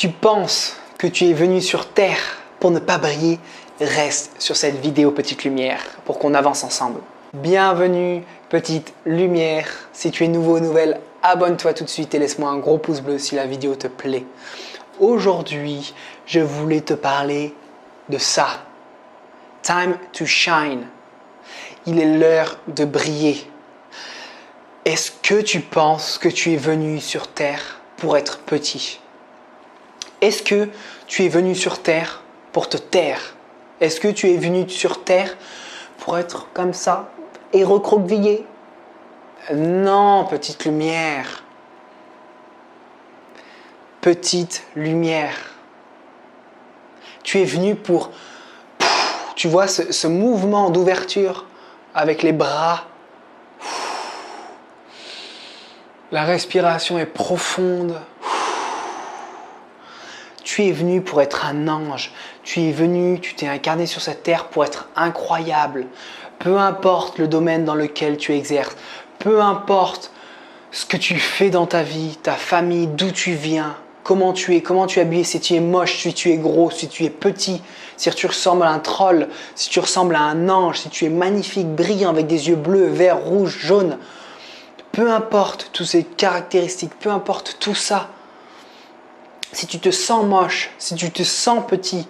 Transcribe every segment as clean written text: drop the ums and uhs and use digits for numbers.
tu penses que tu es venu sur Terre pour ne pas briller, reste sur cette vidéo petite lumière pour qu'on avance ensemble. Bienvenue petite lumière, si tu es nouveau ou nouvelle, abonne-toi tout de suite et laisse-moi un gros pouce bleu si la vidéo te plaît. Aujourd'hui, je voulais te parler de ça. Time to shine. Il est l'heure de briller. Est-ce que tu penses que tu es venu sur Terre pour être petit? Est-ce que tu es venu sur Terre pour te taire? Est-ce que tu es venu sur Terre pour être comme ça et recroquevillé? Non, petite lumière. Petite lumière. Tu es venu pour... Tu vois ce mouvement d'ouverture avec les bras. La respiration est profonde. Tu es venu pour être un ange. Tu es venu, tu t'es incarné sur cette terre pour être incroyable. Peu importe le domaine dans lequel tu exerces, peu importe ce que tu fais dans ta vie, ta famille, d'où tu viens, comment tu es habillé, si tu es moche, si tu es gros, si tu es petit, si tu ressembles à un troll, si tu ressembles à un ange, si tu es magnifique, brillant avec des yeux bleus, verts, rouges, jaunes. Peu importe toutes ces caractéristiques, peu importe tout ça. Si tu te sens moche, si tu te sens petit,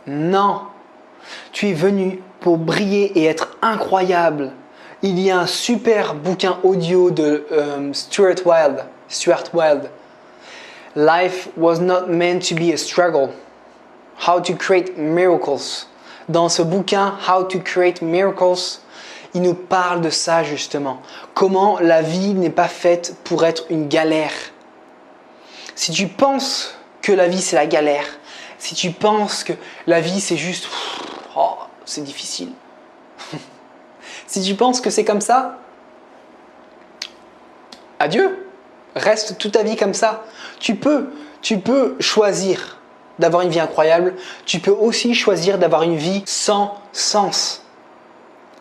non, tu es venu pour briller et être incroyable. Il y a un super bouquin audio de Stuart Wilde. Life was not meant to be a struggle. How to create miracles. Dans ce bouquin, How to create miracles, il nous parle de ça justement. Comment la vie n'est pas faite pour être une galère. Si tu penses que la vie c'est la galère, si tu penses que la vie c'est juste oh, c'est difficile. Si tu penses que c'est comme ça, adieu. Reste toute ta vie comme ça. Tu peux choisir d'avoir une vie incroyable. Tu peux aussi choisir d'avoir une vie sans sens.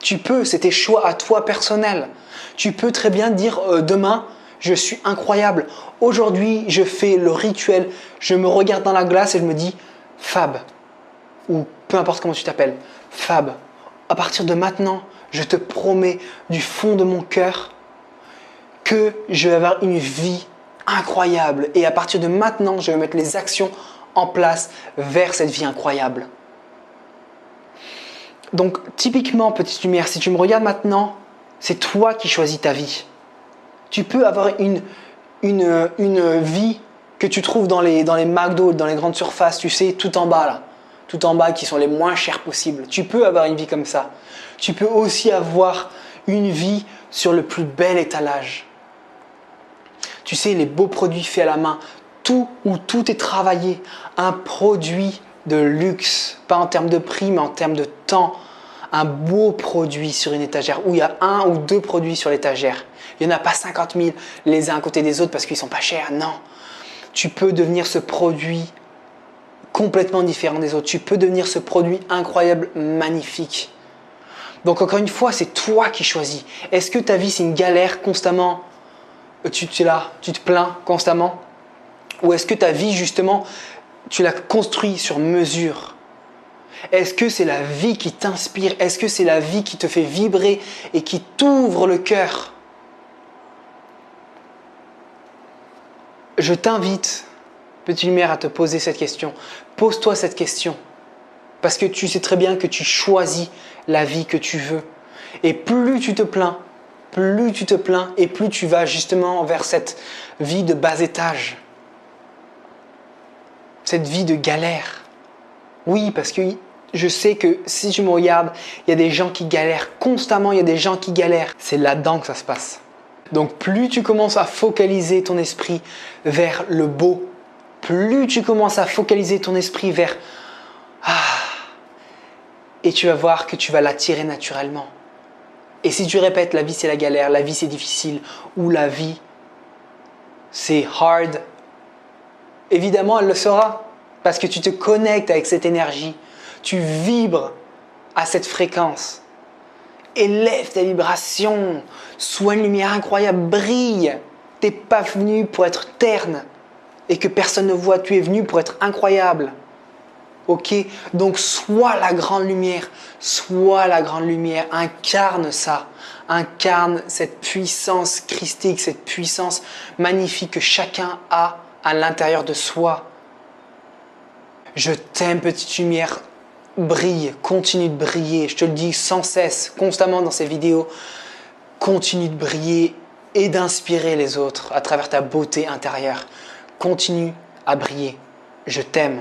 Tu peux, c'est tes choix à toi personnels. Tu peux très bien dire demain, je suis incroyable. Aujourd'hui, je fais le rituel. Je me regarde dans la glace et je me dis Fab, ou peu importe comment tu t'appelles, Fab, à partir de maintenant, je te promets du fond de mon cœur que je vais avoir une vie incroyable. Et à partir de maintenant, je vais mettre les actions en place vers cette vie incroyable. Donc, typiquement, petite lumière, si tu me regardes maintenant, c'est toi qui choisis ta vie. Tu peux avoir une vie que tu trouves dans les McDo, dans les grandes surfaces, tu sais, tout en bas là. Tout en bas qui sont les moins chers possibles. Tu peux avoir une vie comme ça. Tu peux aussi avoir une vie sur le plus bel étalage. Tu sais, les beaux produits faits à la main, tout est travaillé. Un produit de luxe, pas en termes de prix, mais en termes de temps. Un beau produit sur une étagère où il y a un ou deux produits sur l'étagère. Il n'y en a pas 50 000 les uns à côté des autres parce qu'ils ne sont pas chers. Non, tu peux devenir ce produit complètement différent des autres. Tu peux devenir ce produit incroyable, magnifique. Donc encore une fois, c'est toi qui choisis. Est-ce que ta vie c'est une galère constamment? Tu es là, tu te plains constamment? Ou est-ce que ta vie justement, tu l'as construite sur mesure? Est-ce que c'est la vie qui t'inspire? Est-ce que c'est la vie qui te fait vibrer et qui t'ouvre le cœur? Je t'invite, petite lumière, à te poser cette question. Pose-toi cette question. Parce que tu sais très bien que tu choisis la vie que tu veux. Et plus tu te plains et plus tu vas justement vers cette vie de bas étage. Cette vie de galère. Oui, parce que je sais que si je me regarde, il y a des gens qui galèrent constamment, il y a des gens qui galèrent. C'est là-dedans que ça se passe. Donc plus tu commences à focaliser ton esprit vers le beau, plus tu commences à focaliser ton esprit vers et tu vas voir que tu vas l'attirer naturellement. Et si tu répètes la vie c'est la galère, la vie c'est difficile ou la vie c'est hard, évidemment elle le sera parce que tu te connectes avec cette énergie, tu vibres à cette fréquence. Élève ta vibration, sois une lumière incroyable, brille. Tu n'es pas venu pour être terne, et que personne ne voit. Tu es venu pour être incroyable. Ok? Donc sois la grande lumière. Sois la grande lumière. Incarne ça. Incarne cette puissance christique, cette puissance magnifique que chacun a à l'intérieur de soi. Je t'aime, petite lumière. Brille, continue de briller. Je te le dis sans cesse, constamment dans ces vidéos. Continue de briller et d'inspirer les autres à travers ta beauté intérieure. Continue à briller. Je t'aime.